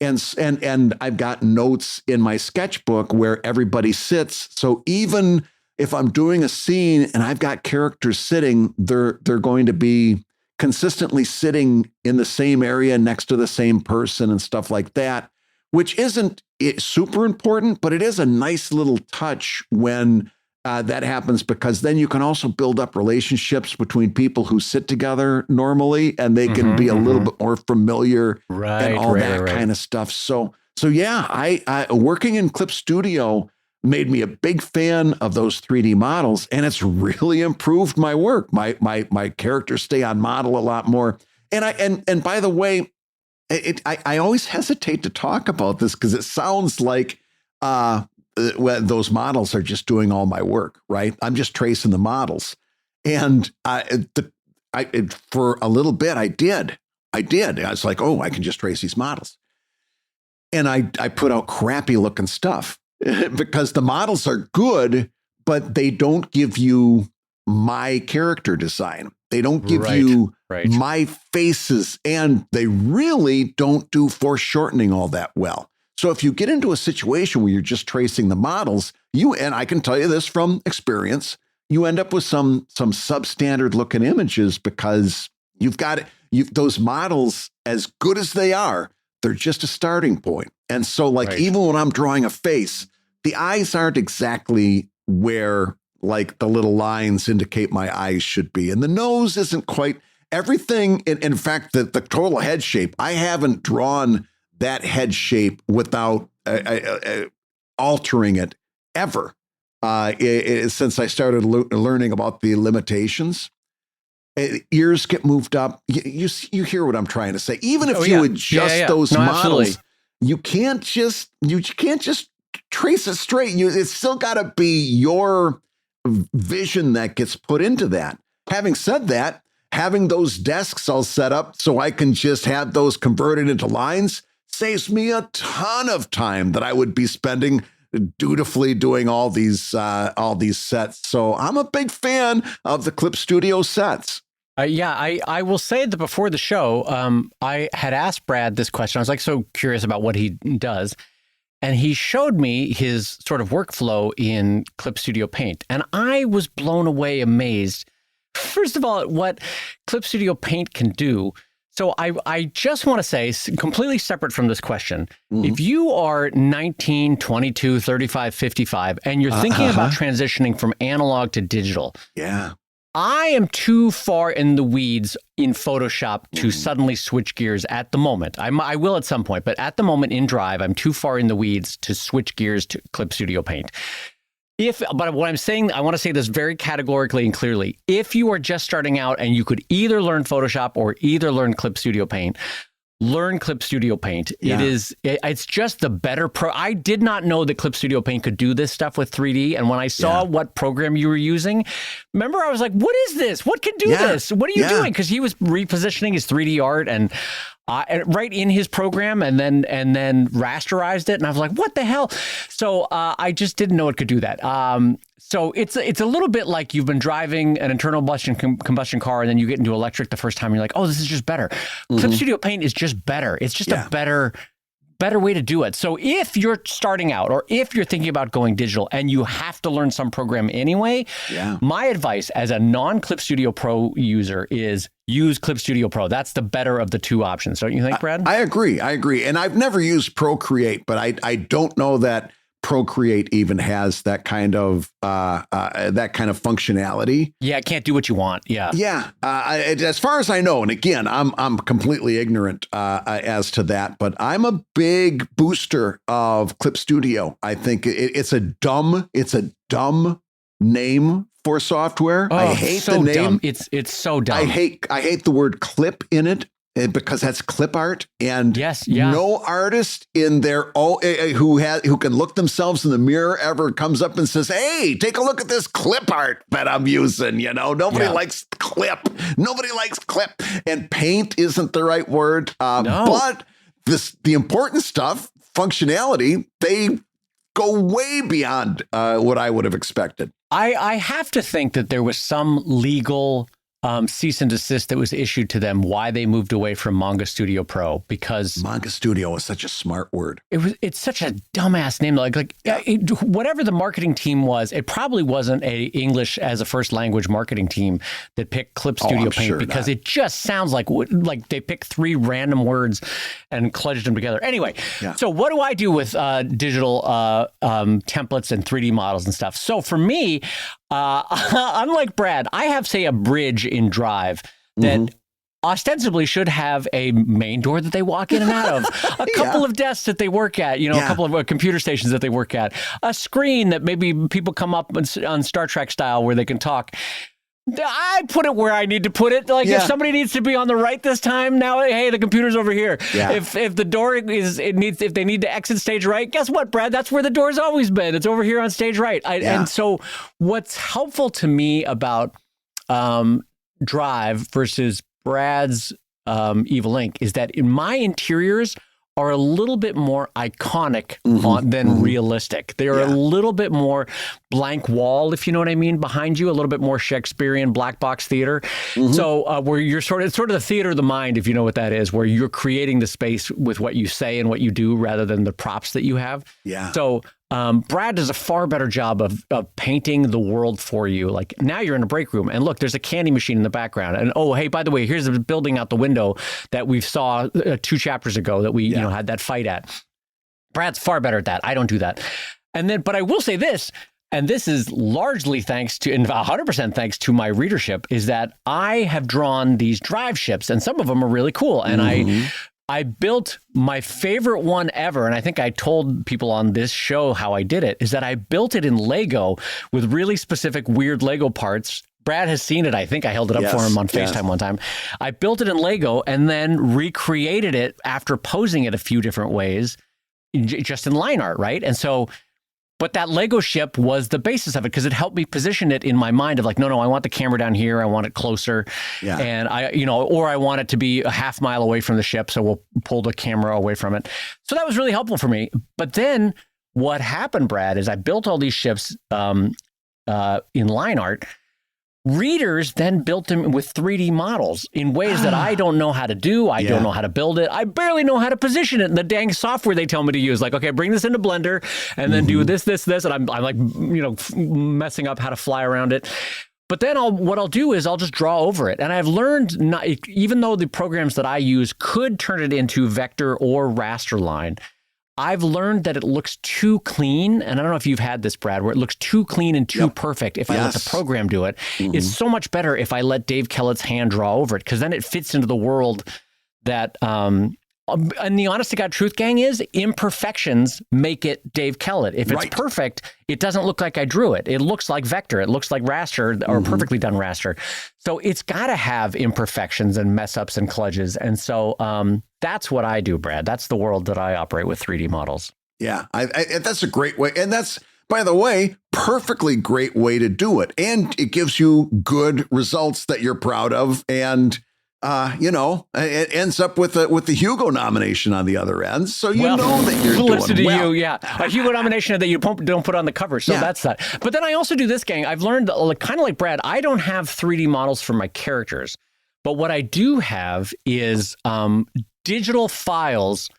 And I've got notes in my sketchbook where everybody sits. So even if I'm doing a scene and I've got characters sitting, they're going to be consistently sitting in the same area next to the same person and stuff like that, which isn't super important, but it is a nice little touch when that happens, because then you can also build up relationships between people who sit together normally, and they can be a little bit more familiar and all that kind of stuff. So yeah, I working in Clip Studio made me a big fan of those 3D models, and it's really improved my work. My characters stay on model a lot more. And by the way, I always hesitate to talk about this because it sounds like those models are just doing all my work, right? I'm just tracing the models. And for a little bit, I did. I was like, oh, I can just trace these models. And I put out crappy looking stuff because the models are good, but they don't give you my character design. They don't give you my faces, and they really don't do foreshortening all that well. So if you get into a situation where you're just tracing the models, and I can tell you this from experience, you end up with some substandard looking images because you've got those models, as good as they are, they're just a starting point. And so even when I'm drawing a face, the eyes aren't exactly where like the little lines indicate my eyes should be. And the nose isn't quite everything. In fact, the total head shape, I haven't drawn that head shape without altering it ever since I started learning about the limitations. Ears get moved up. You hear what I'm trying to say. Even if you adjust those models, absolutely. you can't just trace it straight. It's still got to be your vision that gets put into that. Having said that, having those desks all set up so I can just have those converted into lines saves me a ton of time that I would be spending dutifully doing all these sets. So I'm a big fan of the Clip Studio sets. I will say that before the show, I had asked Brad this question. I was like so curious about what he does. And he showed me his sort of workflow in Clip Studio Paint. And I was blown away, amazed, first of all, at what Clip Studio Paint can do. So I just want to say, completely separate from this question, if you are 19, 22, 35, 55, and you're thinking about transitioning from analog to digital, I am too far in the weeds in Photoshop to suddenly switch gears at the moment. I will at some point, but at the moment in Drive, I'm too far in the weeds to switch gears to Clip Studio Paint. But what I'm saying, I want to say this very categorically and clearly. If you are just starting out and you could either learn Photoshop or either learn Clip Studio Paint, learn Clip Studio Paint. It's just the better I did not know that Clip Studio Paint could do this stuff with 3D. And when I saw what program you were using, remember, I was like, what is this? What can do this? What are you doing? Because he was repositioning his 3D art and right in his program and then rasterized it. And I was like, what the hell? So I just didn't know it could do that. So it's a little bit like you've been driving an internal combustion car and then you get into electric the first time. You're like, oh, this is just better. Clip Studio Paint is just better. It's just a better better way to do it. So if you're starting out or if you're thinking about going digital and you have to learn some program anyway, my advice as a non-Clip Studio Pro user is use Clip Studio Pro. That's the better of the two options. Don't you think, Brad? I agree. And I've never used Procreate, but I don't know that Procreate even has that kind of functionality. Yeah, it can't do what you want. Yeah. As far as I know, and again, I'm completely ignorant as to that, but I'm a big booster of Clip Studio. I think it's a dumb name for software. I hate the name. Dumb. It's so dumb. I hate the word clip in it. Because that's clip art, and no artist in their who can look themselves in the mirror ever comes up and says, "Hey, take a look at this clip art that I'm using." Nobody likes clip. Nobody likes clip, and paint isn't the right word. No. But the important stuff, functionality, they go way beyond what I would have expected. I have to think that there was some legal cease and desist that was issued to them why they moved away from Manga Studio Pro, because Manga Studio is such a smart word. It's such a dumbass name. Whatever the marketing team was, it probably wasn't a English as a first language marketing team that picked Clip Studio Paint, because it just sounds like they picked three random words and kludged them together. Anyway, so what do I do with digital templates and 3D models and stuff? So for me, unlike Brad, I have, say, a bridge in Drive that ostensibly should have a main door that they walk in and out of, a couple of desks that they work at, a couple of computer stations that they work at, a screen that maybe people come up on Star Trek style where they can talk. I put it where I need to put it. If somebody needs to be on the right this time, now, hey, the computer's over here. Yeah. If the door if they need to exit stage right, guess what, Brad? That's where the door's always been. It's over here on stage right. And so what's helpful to me about Drive versus Brad's Evil Ink is that in my interiors are a little bit more iconic than realistic. They're a little bit more blank wall, if you know what I mean, behind you, a little bit more Shakespearean black box theater. So where you're sort of the theater of the mind, if you know what that is, where you're creating the space with what you say and what you do rather than the props that you have. Yeah. So Brad does a far better job of painting the world for you. Like, now you're in a break room and look, there's a candy machine in the background. And oh, hey, by the way, here's a building out the window that we saw 2 chapters ago that we had that fight at. Brad's far better at that. I don't do that. But I will say this, and this is largely thanks to, and 100% thanks to my readership, is that I have drawn these Drive ships, and some of them are really cool. And I built my favorite one ever, and I think I told people on this show how I did it, is that I built it in Lego with really specific weird Lego parts. Brad has seen it. I think I held it up for him on FaceTime one time. I built it in Lego and then recreated it after posing it a few different ways, just in line art, right? And so, but that Lego ship was the basis of it because it helped me position it in my mind of like, no, I want the camera down here. I want it closer. Yeah. And or I want it to be a half mile away from the ship. So we'll pull the camera away from it. So that was really helpful for me. But then what happened, Brad, is I built all these ships in line art. Readers then built them with 3D models in ways that I don't know how to do. I don't know how to build it. I barely know how to position it in the dang software they tell me to use. Like, okay, bring this into Blender and then do this. And I'm like, messing up how to fly around it. But then what I'll do is I'll just draw over it. And I've learned, even though the programs that I use could turn it into vector or raster line, I've learned that it looks too clean, and I don't know if you've had this, Brad, where it looks too clean and too perfect if I let the program do it. It's so much better if I let Dave Kellett's hand draw over it, because then it fits into the world that, and the honest to God truth, gang, is imperfections make it Dave Kellett. If it's perfect, it doesn't look like I drew it. It looks like vector. It looks like raster or perfectly done raster. So it's got to have imperfections and mess ups and kludges. And so that's what I do, Brad. That's the world that I operate with 3D models. Yeah, that's a great way. And that's, by the way, perfectly great way to do it. And it gives you good results that you're proud of. And it ends up with the Hugo nomination on the other end. So know that you're doing listen to well. A Hugo nomination that you don't put on the cover. So that's that. But then I also do this, gang. I've learned, kind of like Brad, I don't have 3D models for my characters. But what I do have is digital files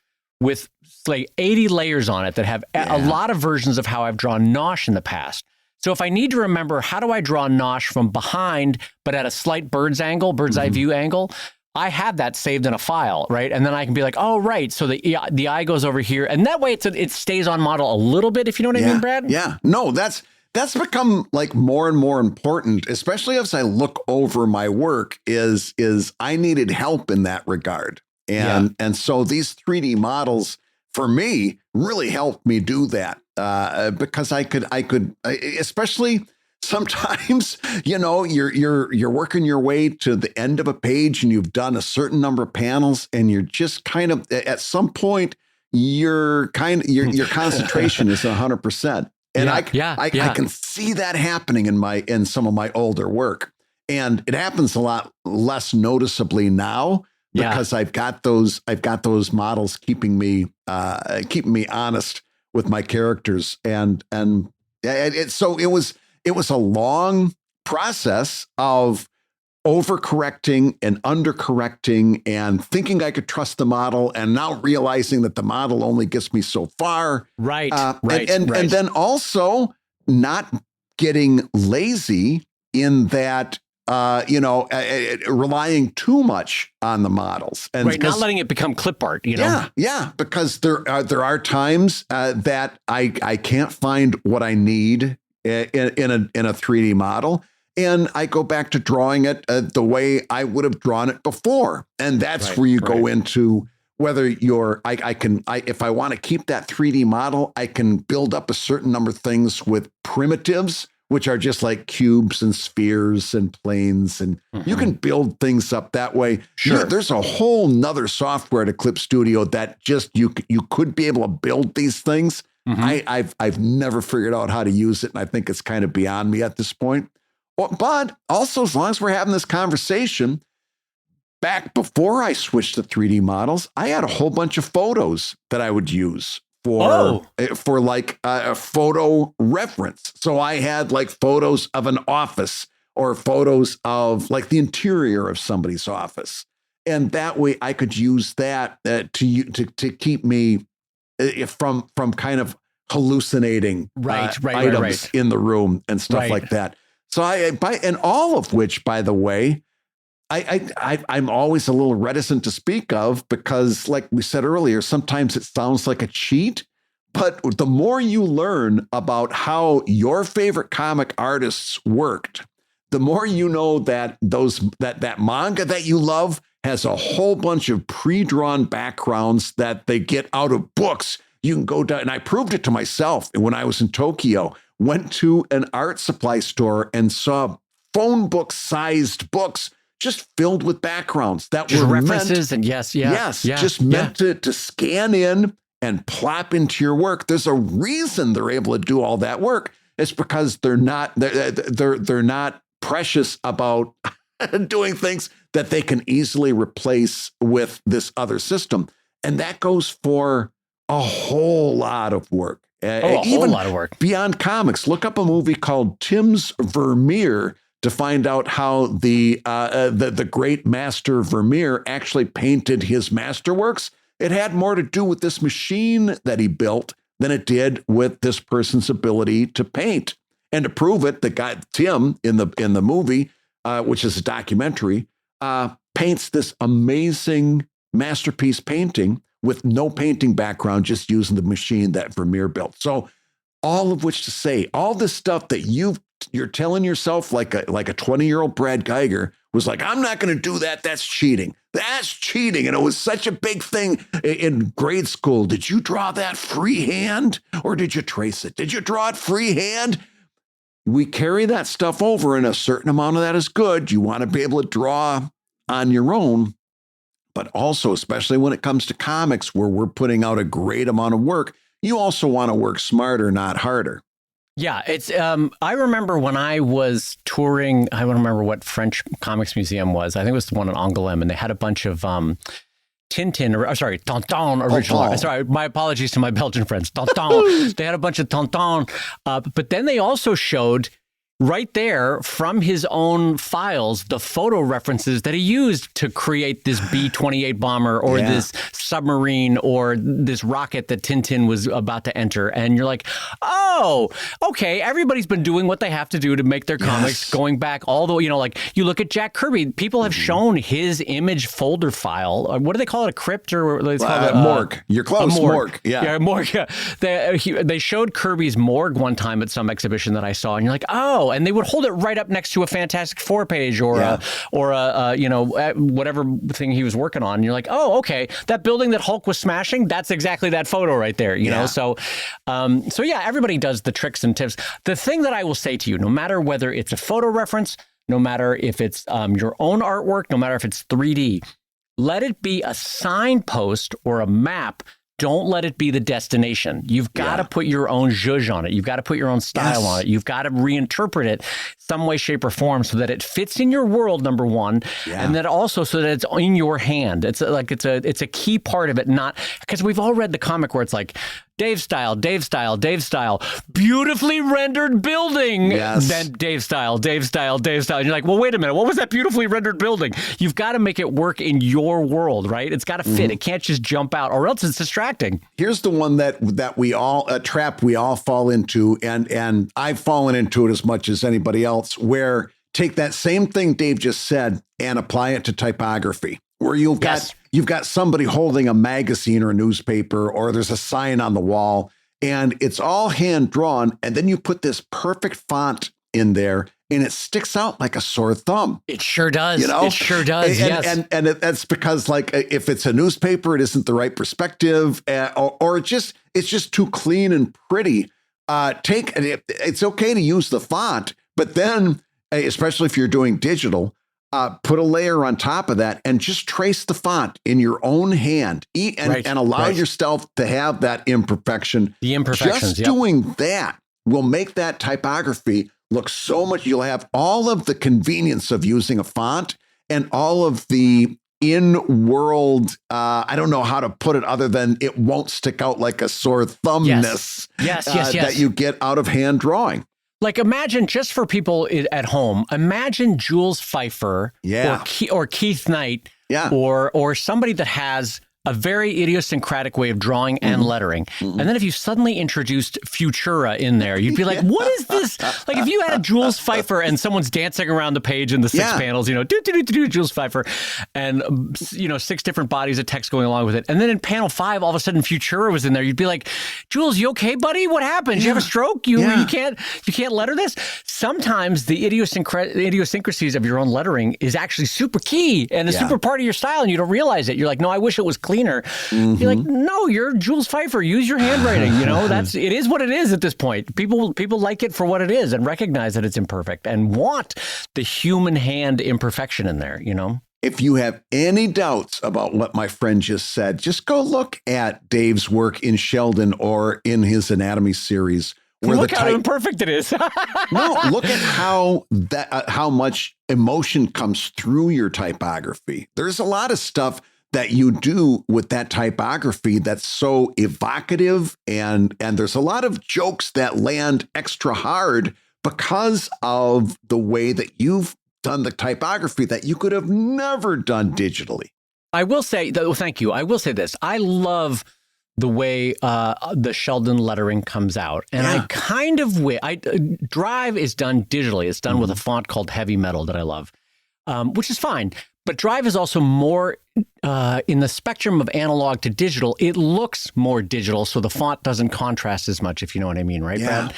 with like 80 layers on it that have a lot of versions of how I've drawn Nosh in the past. So if I need to remember how do I draw Nosh from behind, but at a slight bird's eye view angle, I have that saved in a file, right? And then I can be like, oh, right. So the eye goes over here. And that way it stays on model a little bit, if you know what I mean, Brad? Yeah. No, that's become like more and more important, especially as I look over my work, is I needed help in that regard. And so these 3D models for me really helped me do that because I could, especially sometimes, you're working your way to the end of a page and you've done a certain number of panels and you're just kind of at some point your concentration is 100%. And I can see that happening in some of my older work, and it happens a lot less noticeably now because I've got those models keeping me honest with my characters, and it was a long process of overcorrecting and undercorrecting and thinking I could trust the model and now realizing that the model only gets me so far. Right. And then also not getting lazy in that, relying too much on the models and not letting it become clip art, Yeah. Because there are times that I can't find what I need in a 3D model. And I go back to drawing it the way I would have drawn it before. And that's where you go into whether if I want to keep that 3D model, I can build up a certain number of things with primitives, which are just like cubes and spheres and planes. And you can build things up that way. Sure. There's a whole nother software to Clip Studio that just you could be able to build these things. I've never figured out how to use it. And I think it's kind of beyond me at this point. But also, as long as we're having this conversation, back before I switched to 3D models, I had a whole bunch of photos that I would use for like a photo reference. So I had like photos of an office or photos of like the interior of somebody's office. And that way I could use that to keep me from kind of hallucinating items in the room and stuff like that. So and all of which, by the way, I'm always a little reticent to speak of because, like we said earlier, sometimes it sounds like a cheat. But the more you learn about how your favorite comic artists worked, the more you know that that manga that you love has a whole bunch of pre-drawn backgrounds that they get out of books. You can go down, and I proved it to myself when I was in Tokyo. Went to an art supply store and saw phone book-sized books just filled with backgrounds that just were references meant, meant to scan in and plop into your work. There's a reason they're able to do all that work. It's because they're not precious about doing things that they can easily replace with this other system, and that goes for a whole lot of work. Whole lot of work. Beyond comics, look up a movie called Tim's Vermeer to find out how the great master Vermeer actually painted his masterworks. It had more to do with this machine that he built than it did with this person's ability to paint. And to prove it, the guy Tim in the movie, which is a documentary, paints this amazing masterpiece painting with no painting background, just using the machine that Vermeer built. So all of which to say, all this stuff that you're telling yourself like a 20-year-old Brad Geiger was like, I'm not going to do that. That's cheating. That's cheating. And it was such a big thing in grade school. Did you draw that freehand or did you trace it? Did you draw it freehand? We carry that stuff over, and a certain amount of that is good. You want to be able to draw on your own. But also, especially when it comes to comics, where we're putting out a great amount of work, you also want to work smarter, not harder. Yeah, it's. I remember when I was touring, I don't remember what French comics museum was. I think it was the one in Angoulême, and they had a bunch of Tintin original. Sorry, my apologies to my Belgian friends. Tintin. They had a bunch of Tintin, but then they also showed right there from his own files, the photo references that he used to create this B-28 bomber or this submarine or this rocket that Tintin was about to enter. And you're like, oh, okay, everybody's been doing what they have to do to make their comics going back all the way, like you look at Jack Kirby, people have shown his image folder file. What do they call it? A crypt or morgue. You're close. Morgue. Yeah, morgue. They showed Kirby's morgue one time at some exhibition that I saw, and you're like, oh, and they would hold it right up next to a Fantastic Four page or whatever thing he was working on. And you're like, oh, okay, that building that Hulk was smashing, that's exactly that photo right there. You know, so yeah, everybody does the tricks and tips. The thing that I will say to you, no matter whether it's a photo reference, no matter if it's your own artwork, no matter if it's 3D, let it be a signpost or a map. Don't let it be the destination. You've got to put your own zhuzh on it. You've got to put your own style on it. You've got to reinterpret it some way, shape, or form so that it fits in your world, number one, and then also so that it's in your hand. It's like it's a key part of it, not because we've all read the comic where it's like, Dave style, beautifully rendered building. Then Dave style. And you're like, well, wait a minute. What was that beautifully rendered building? You've got to make it work in your world, right? It's got to fit. It can't just jump out or else it's distracting. Here's the one that we all, a trap we all fall into. And I've fallen into it as much as anybody else, where take that same thing Dave just said and apply it to typography. Where you've got somebody holding a magazine or a newspaper, or there's a sign on the wall, and it's all hand drawn, and then you put this perfect font in there, and it sticks out like a sore thumb. It sure does. It sure does. And that's because, like, if it's a newspaper, it isn't the right perspective, or it's just too clean and pretty. It's okay to use the font, but then, especially if you're doing digital, put a layer on top of that and just trace the font in your own hand and allow yourself to have that imperfection. The imperfections. Just doing that will make that typography look so much. You'll have all of the convenience of using a font and all of the in-world, I don't know how to put it other than it won't stick out like a sore thumbness that you get out of hand drawing. Like, imagine, just for people at home, imagine Jules Pfeiffer or Keith Knight or somebody that has a very idiosyncratic way of drawing and lettering. And then if you suddenly introduced Futura in there, you'd be like, what is this? Like, if you had a Jules Pfeiffer and someone's dancing around the page in the 6 panels, Jules Pfeiffer, and, 6 different bodies of text going along with it. And then in panel 5, all of a sudden Futura was in there. You'd be like, Jules, you okay, buddy? What happened? Did you have a stroke? You can't letter this? Sometimes the idiosyncrasies of your own lettering is actually super key and a super part of your style, and you don't realize it. You're like, no, I wish it was cleaner. You're like, no, you're Jules Pfeiffer. Use your handwriting. It is what it is at this point. People like it for what it is and recognize that it's imperfect and want the human hand imperfection in there. If you have any doubts about what my friend just said, just go look at Dave's work in Sheldon or in his Anatomy series. Look how imperfect it is. No, look at how much emotion comes through your typography. There's a lot of stuff that you do with that typography that's so evocative, and there's a lot of jokes that land extra hard because of the way that you've done the typography that you could have never done digitally. I will say, thank you. I will say this. I love the way the Sheldon lettering comes out. And I kind of Drive is done digitally. It's done with a font called Heavy Metal that I love, which is fine. But Drive is also more in the spectrum of analog to digital. It looks more digital, so the font doesn't contrast as much, if you know what I mean, right, Brad?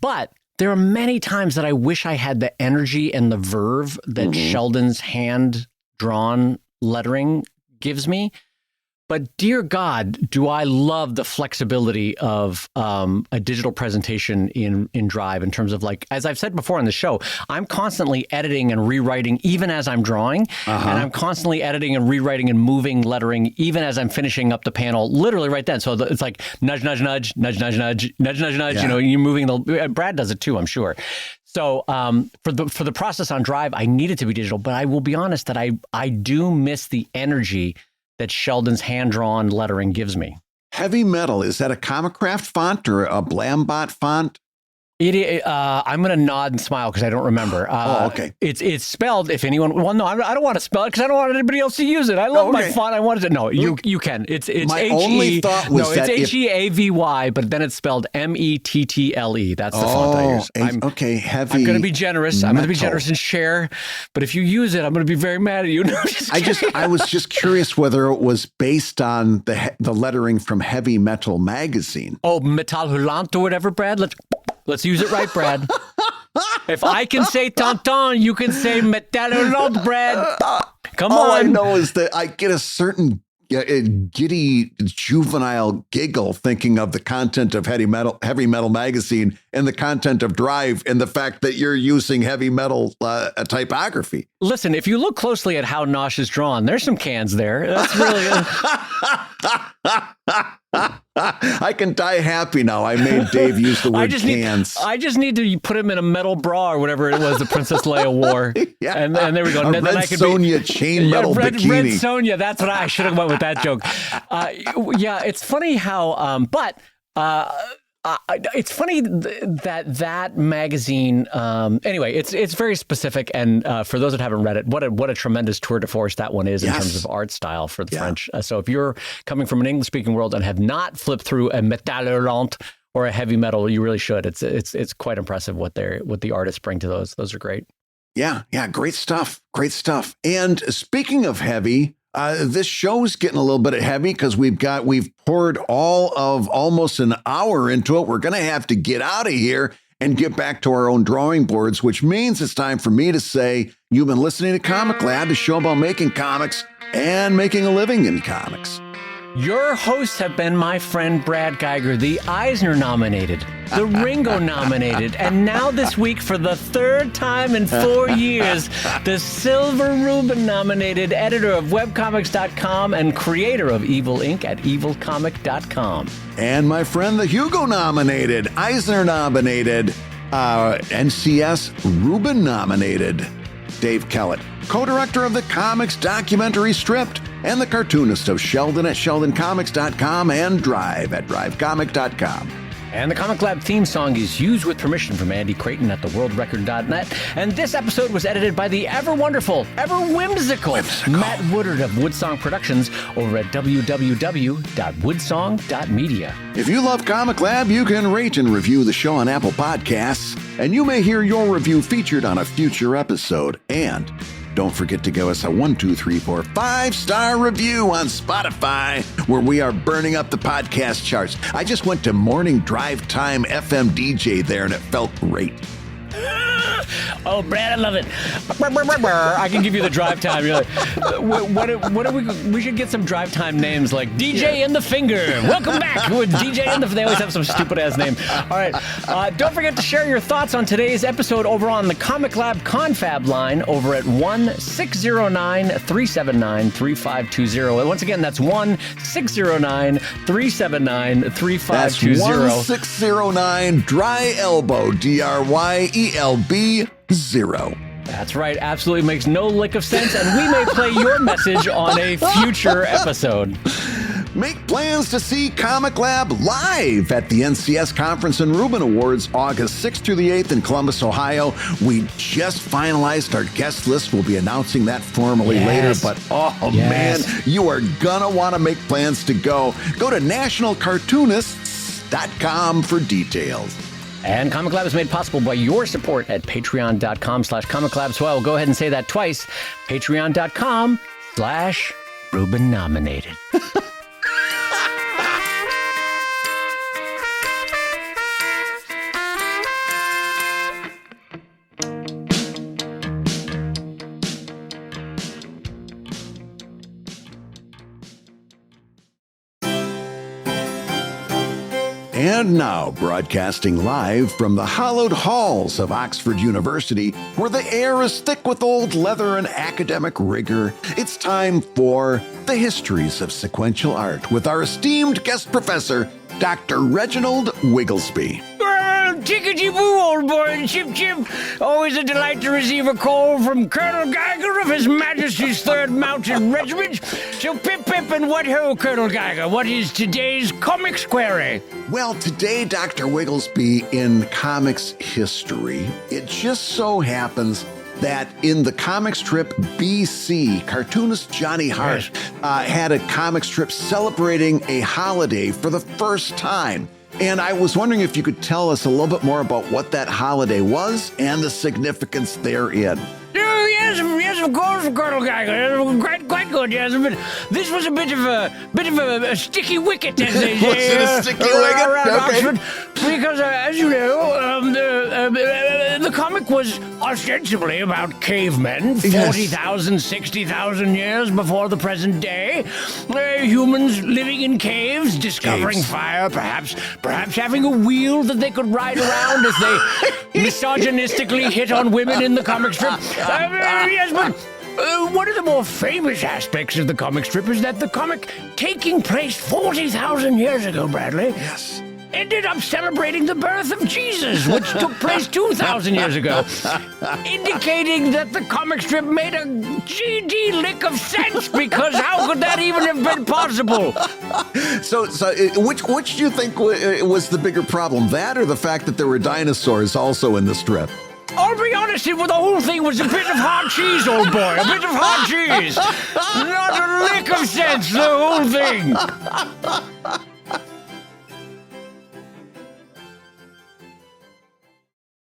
But there are many times that I wish I had the energy and the verve that Sheldon's hand-drawn lettering gives me. But dear God, do I love the flexibility of a digital presentation in Drive in terms of, like, as I've said before on the show, I'm constantly editing and rewriting even as I'm drawing. And I'm constantly editing and rewriting and moving lettering even as I'm finishing up the panel, literally right then. So it's like nudge, nudge, nudge, nudge, nudge, nudge, nudge, nudge, nudge. You're moving Brad does it too, I'm sure. So for the process on Drive, I need it to be digital, but I will be honest that I do miss the energy that Sheldon's hand-drawn lettering gives me. Heavy Metal, is that a Comicraft font or a Blambot font? I'm going to nod and smile because I don't remember. Okay. It's spelled, if anyone, well, no, I don't want to spell it because I don't want anybody else to use it. I love my font. I wanted to, no, you can. It's my only thought was it's Heavy, but then it's spelled Mettle. That's the font I use. Okay, heavy. I'm going to be generous. I'm going to be metal. generous and share. But if you use it, I'm going to be very mad at you. No, I was just curious whether it was based on the lettering from Heavy Metal magazine. Oh, Metal Hurlant or whatever, Brad. Let's use it right, Brad. If I can say tonton, you can say Metal Hurlant, Brad. Come on. All I know is that I get a certain giddy juvenile giggle thinking of the content of Heavy Metal magazine and the content of Drive and the fact that you're using heavy metal typography. Listen, if you look closely at how Nosh is drawn, there's some cans there. That's really... I can die happy now. I made Dave use the word cans. I just need to put him in a metal bra or whatever it was the Princess Leia wore. Yeah. And there we go. A Red Sonja chain metal bikini. Red Sonja. That's what I should have went with that joke. Yeah, it's funny how, it's funny that magazine. Anyway, it's very specific, and for those that haven't read it, what a tremendous tour de force that one is in terms of art style for the French. So if you're coming from an English-speaking world and have not flipped through a Metal Hurlant or a Heavy Metal, you really should. It's quite impressive what the artists bring to those. Those are great. Yeah, great stuff. And speaking of heavy. This show's getting a little bit heavy because we've poured all of almost an hour into it. We're going to have to get out of here and get back to our own drawing boards, which means it's time for me to say, you've been listening to Comic Lab, the show about making comics and making a living in comics. Your hosts have been my friend Brad Geiger, the Eisner nominated, the Ringo nominated, and now this week for the third time in 4 years, the Silver Rubin nominated editor of webcomics.com and creator of Evil Inc. at evilcomic.com. And my friend, the Hugo nominated, Eisner nominated, NCS Rubin nominated, Dave Kellett, co-director of the comics documentary Stripped, and the cartoonist of Sheldon at sheldoncomics.com and Drive at drivecomic.com. And the Comic Lab theme song is used with permission from Andy Creighton at theworldrecord.net. And this episode was edited by the ever-wonderful, ever-whimsical Matt Woodard of Woodsong Productions over at www.woodsong.media. If you love Comic Lab, you can rate and review the show on Apple Podcasts, and you may hear your review featured on a future episode. And don't forget to give us a 1, 2, 3, 4, 5-star review on Spotify, where we are burning up the podcast charts. I just went to Morning Drive Time FM DJ there, and it felt great. Oh, Brad, I love it. I can give you the drive time. You're like, what are we should get some drive time names like DJ in the Finger. Welcome back with DJ in the. They always have some stupid ass name. All right. Don't forget to share your thoughts on today's episode over on the Comic Lab Confab line over at 1-609-379-3520. Once again, that's 1-609-379-3520. That's 1609 Dry Elbow, DRYELB 0. That's right. Absolutely makes no lick of sense, and we may play your message on a future episode. Make plans to see Comic Lab live at the NCS Conference and Rubin Awards August 6th through the 8th in Columbus, Ohio. We just finalized our guest list. We'll be announcing that formally later, but man, you are gonna want to make plans to go. Go to nationalcartoonists.com for details. And Comic Lab is made possible by your support at patreon.com/comiclab. So I will go ahead and say that twice. Patreon.com/Rubin nominated. And now, broadcasting live from the hallowed halls of Oxford University, where the air is thick with old leather and academic rigor, it's time for the Histories of Sequential Art with our esteemed guest professor, Dr. Reginald Wigglesby. Tickety-boo, old boy, and chip-chip. Always a delight to receive a call from Colonel Geiger of His Majesty's 3rd Mounted Regiment. So pip-pip and what ho, Colonel Geiger, what is today's comics query? Well, today, Dr. Wigglesby, in comics history, it just so happens that in the comic strip BC, cartoonist Johnny Hart had a comic strip celebrating a holiday for the first time. And I was wondering if you could tell us a little bit more about what that holiday was and the significance therein. Yes, of course, Colonel Geiger. Quite good, yes. But this was a bit of a sticky wicket, as they say. Was it a sticky wicket? Around Okay. Oxford, because, as you know, the comic was ostensibly about cavemen, 40,000, 60,000 years before the present day. Humans living in caves, discovering fire, perhaps having a wheel that they could ride around as they misogynistically hit on women in the comic strip. Yes, but one of the more famous aspects of the comic strip is that the comic, taking place 40,000 years ago, Bradley, ended up celebrating the birth of Jesus, which took place 2,000 years ago, indicating that the comic strip made a GD lick of sense, because how could that even have been possible? So which do you think was the bigger problem, that or the fact that there were dinosaurs also in the strip? I'll be honest, the whole thing was a bit of hard cheese, old boy. A bit of hard cheese. Not a lick of sense, the whole thing.